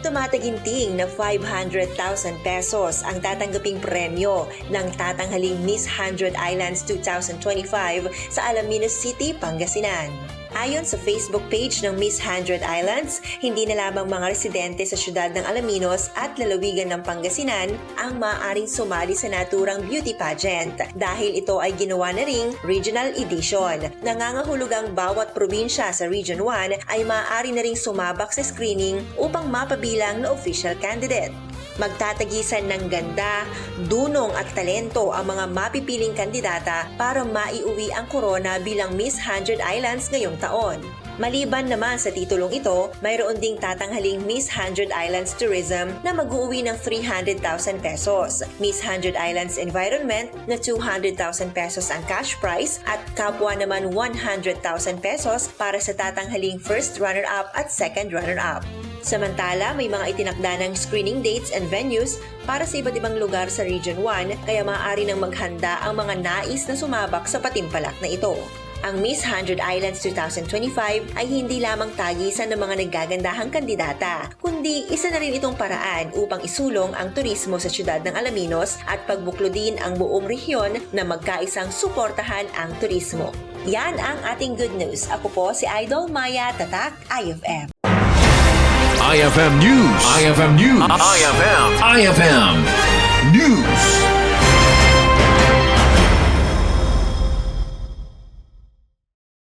tumataginting na 500,000 pesos ang tatanggaping premyo ng tatanghaling Miss 100 Islands 2025 sa Alaminos City, Pangasinan. Ayon sa Facebook page ng Miss 100 Islands, hindi na lamang mga residente sa siyudad ng Alaminos at lalawigan ng Pangasinan ang maaaring sumali sa naturang beauty pageant dahil ito ay ginawa na ring regional edition. Nangangahulugang bawat probinsya sa Region 1 ay maaari na ring sumabak sa screening upang mapabilang na official candidate. Magtatagisan ng ganda, dunong at talento ang mga mapipiling kandidata para maiuwi ang korona bilang Miss 100 Islands ngayong taon. Maliban naman sa titulong ito, mayroon ding tatanghaling Miss 100 Islands Tourism na mag-uuwi ng 300,000 pesos, Miss 100 Islands Environment na 200,000 pesos ang cash prize at kapwa naman 100,000 pesos para sa tatanghaling first runner-up at second runner-up. Samantala, may mga itinakda ng screening dates and venues para sa iba't ibang lugar sa Region 1 kaya maaari nang maghanda ang mga nais na sumabak sa patimpalak na ito. Ang Miss 100 Islands 2025 ay hindi lamang tagisan ng mga naggagandahang kandidata, kundi isa na rin itong paraan upang isulong ang turismo sa siyudad ng Alaminos at pagbuklodin ang buong rehiyon na magkaisang suportahan ang turismo. Yan ang ating good news. Ako po si Idol Maya Tatak, IFM. IFM News. IFM News. IFM News.